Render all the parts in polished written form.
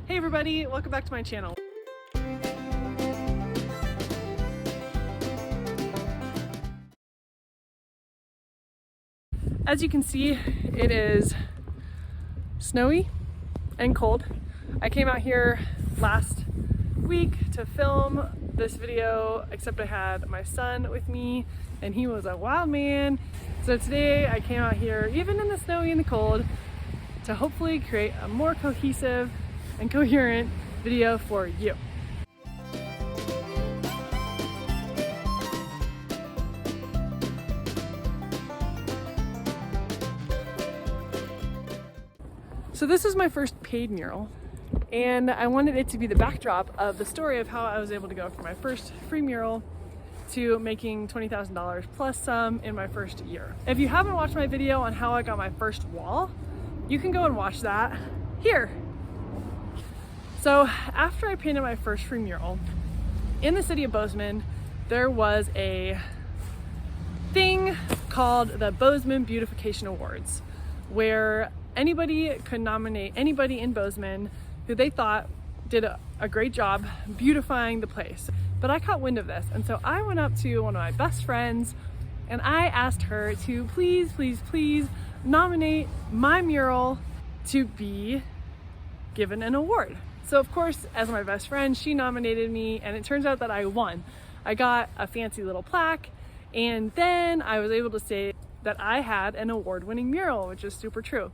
Hey everybody, welcome back to my channel. As you can see, it is snowy and cold. I came out here last week to film this video, except I had my son with me and he was a wild man. So today I came out here, even in the snowy and the cold, to hopefully create a more cohesive and coherent video for you. So this is my first paid mural, and I wanted it to be the backdrop of the story of how I was able to go from my first free mural to making $20,000 plus some in my first year. If you haven't watched my video on how I got my first wall, you can go and watch that here. So after I painted my first free mural, in the city of Bozeman, there was a thing called the Bozeman Beautification Awards, where anybody could nominate anybody in Bozeman who they thought did a great job beautifying the place. But I caught wind of this, and so I went up to one of my best friends and I asked her to please nominate my mural to be given an award. So of course, as my best friend, she nominated me, and it turns out that I won. I got a fancy little plaque, and then I was able to say that I had an award-winning mural, which is super true.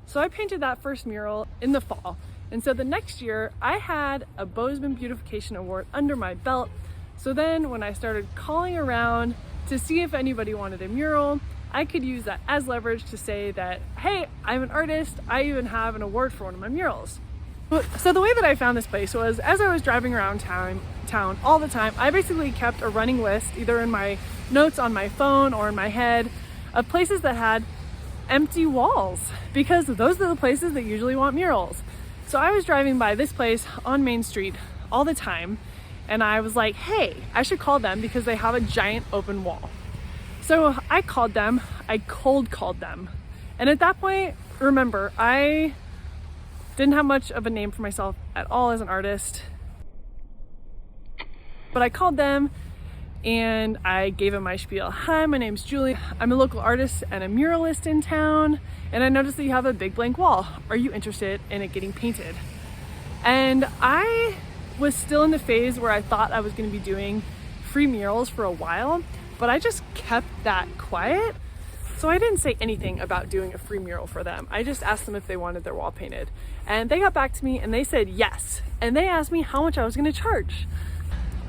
So I painted that first mural in the fall. And so the next year I had a Bozeman Beautification Award under my belt. So then when I started calling around to see if anybody wanted a mural, I could use that as leverage to say that, hey, I'm an artist, I even have an award for one of my murals. So the way that I found this place was, as I was driving around town all the time, I basically kept a running list, either in my notes on my phone or in my head, of places that had empty walls, because those are the places that usually want murals. So I was driving by this place on Main Street all the time, and I was like, hey, I should call them because they have a giant open wall. So I called them, I cold called them. And at that point, remember, I didn't have much of a name for myself at all as an artist, but I called them and I gave him my spiel. Hi, my name's Julie. I'm a local artist and a muralist in town, and I noticed that you have a big blank wall. Are you interested in it getting painted? And I was still in the phase where I thought I was going to be doing free murals for a while, but I just kept that quiet. So I didn't say anything about doing a free mural for them. I just asked them if they wanted their wall painted. And they got back to me and they said yes. And they asked me how much I was going to charge.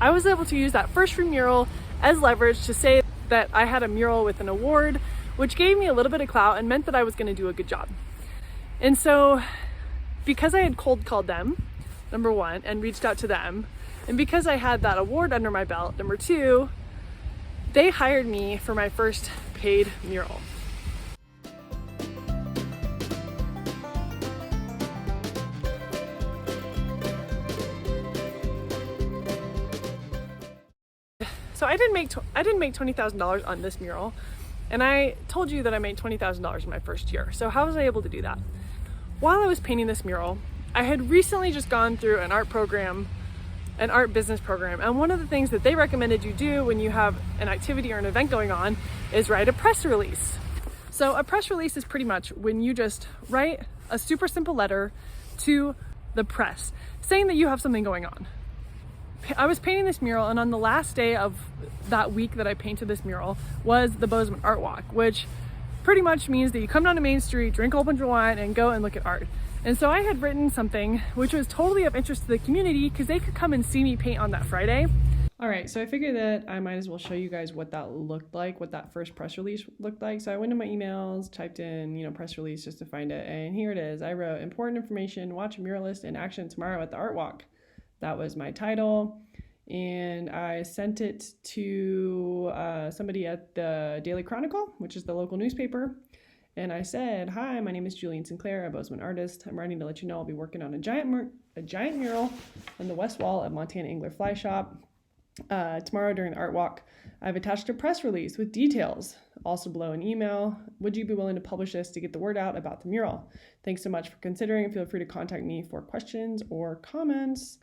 I was able to use that first free mural as leverage to say that I had a mural with an award, which gave me a little bit of clout and meant that I was going to do a good job. And so because I had cold called them, number one, and reached out to them, and because I had that award under my belt, number two, they hired me for my first paid mural. So I didn't make $20,000 on this mural, and I told you that I made $20,000 in my first year. So how was I able to do that? While I was painting this mural, I had recently just gone through an art business program, and one of the things that they recommended you do when you have an activity or an event going on is write a press release. So a press release is pretty much when you just write a super simple letter to the press saying that you have something going on. I was painting this mural, and on the last day of that week that I painted this mural was the Bozeman Art Walk, which pretty much means that you come down to Main Street, drink a whole bunch of wine, and go and look at art. And so I had written something which was totally of interest to the community because they could come and see me paint on that Friday. All right, so I figured that I might as well show you guys what that looked like, what that first press release looked like. So I went to my emails, typed in, press release just to find it, and here it is. I wrote, important information, watch Muralist in action tomorrow at the Art Walk. That was my title, and I sent it to somebody at the Daily Chronicle, which is the local newspaper. And I said, hi, my name is Julian Sinclair, a Bozeman artist. I'm writing to let you know I'll be working on a giant mural on the west wall of Montana Angler Fly Shop. tomorrow during the art walk. I've attached a press release with details. Also below an email. Would you be willing to publish this to get the word out about the mural? Thanks so much for considering. Feel free to contact me for questions or comments.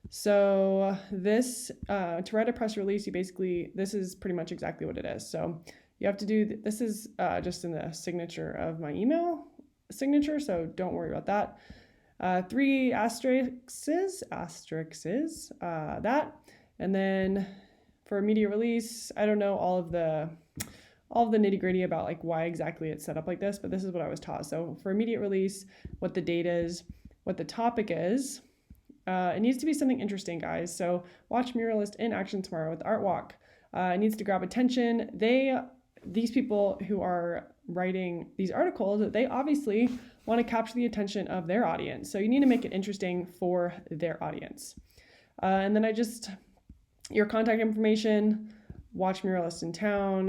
So this, to write a press release, this is pretty much exactly what it is. So you have to do, this is just in the signature of my email signature, so don't worry about that. 3 asterisks, that, and then for immediate release, I don't know all of the nitty gritty about like why exactly it's set up like this, but this is what I was taught. So for immediate release, what the date is, what the topic is, it needs to be something interesting, guys. So watch Muralist in action tomorrow with the art walk. It needs to grab attention. These people who are writing these articles, they obviously want to capture the attention of their audience. So you need to make it interesting for their audience. And then your contact information, watch Muralist in town,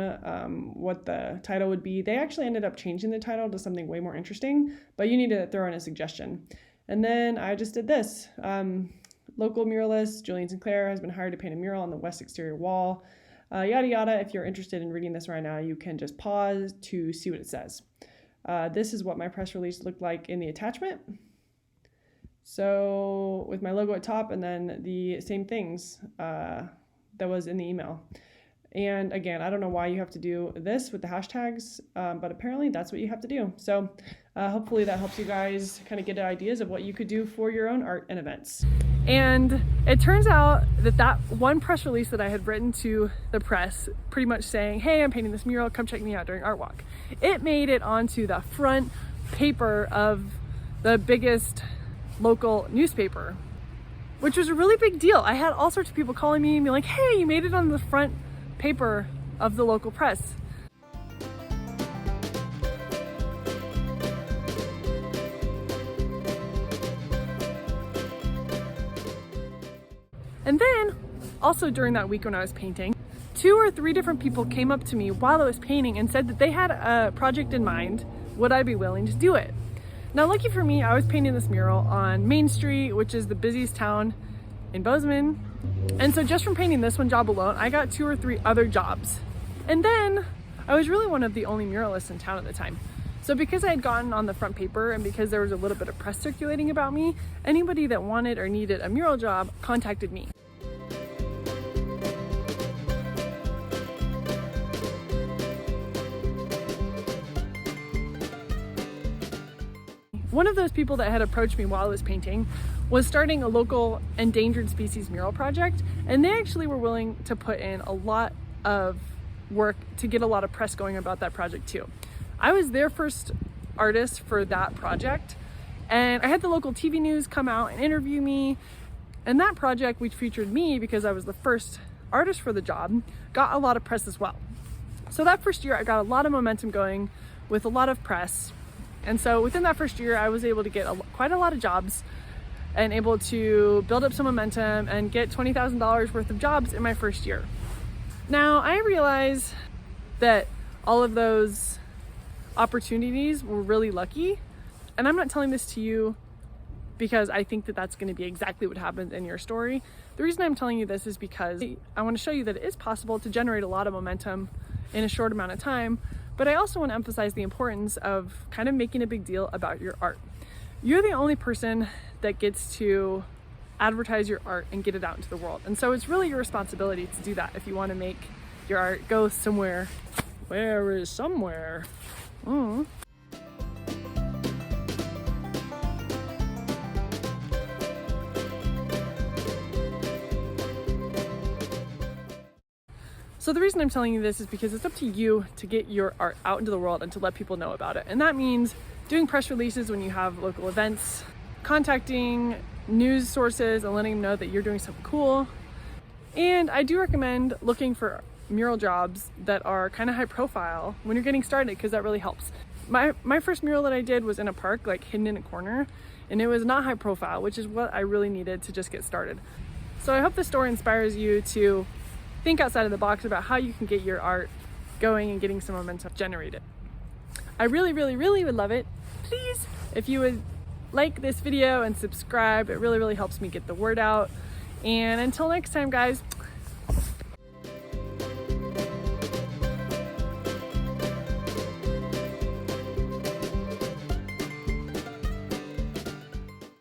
what the title would be. They actually ended up changing the title to something way more interesting, but you need to throw in a suggestion. And then I just did this. Local muralist Julian Sinclair has been hired to paint a mural on the west exterior wall. Yada yada. If you're interested in reading this right now, you can just pause to see what it says. This is what my press release looked like in the attachment. So with my logo at top and then the same things that was in the email. And again, I don't know why you have to do this with the hashtags, but apparently that's what you have to do. So hopefully that helps you guys kind of get ideas of what you could do for your own art and events. And it turns out that one press release that I had written to the press, pretty much saying, hey, I'm painting this mural, come check me out during Art Walk. It made it onto the front paper of the biggest local newspaper, which was a really big deal. I had all sorts of people calling me and being like, hey, you made it on the front paper of the local press. And then also during that week when I was painting, 2 or 3 different people came up to me while I was painting and said that they had a project in mind. Would I be willing to do it? Now, lucky for me, I was painting this mural on Main Street, which is the busiest town in Bozeman. And so just from painting this one job alone, I got 2 or 3 other jobs. And then I was really one of the only muralists in town at the time. So because I had gotten on the front paper and because there was a little bit of press circulating about me, anybody that wanted or needed a mural job contacted me. One of those people that had approached me while I was painting was starting a local endangered species mural project, and they actually were willing to put in a lot of work to get a lot of press going about that project too. I was their first artist for that project, and I had the local TV news come out and interview me, and that project, which featured me because I was the first artist for the job, got a lot of press as well. So that first year I got a lot of momentum going with a lot of press. And so within that first year, I was able to get quite a lot of jobs and able to build up some momentum and get $20,000 worth of jobs in my first year. Now, I realize that all of those opportunities were really lucky. And I'm not telling this to you because I think that that's going to be exactly what happens in your story. The reason I'm telling you this is because I want to show you that it is possible to generate a lot of momentum in a short amount of time. But I also want to emphasize the importance of kind of making a big deal about your art. You're the only person that gets to advertise your art and get it out into the world. And so it's really your responsibility to do that if you want to make your art go somewhere. Where is somewhere? So the reason I'm telling you this is because it's up to you to get your art out into the world and to let people know about it. And that means doing press releases when you have local events, contacting news sources and letting them know that you're doing something cool. And I do recommend looking for mural jobs that are kind of high profile when you're getting started, because that really helps. My first mural that I did was in a park, like hidden in a corner, and it was not high profile, which is what I really needed to just get started. So I hope this story inspires you to think outside of the box about how you can get your art going and getting some momentum generated. I really, really, really would love it, please, if you would like this video and subscribe. It really, really helps me get the word out. And until next time, guys,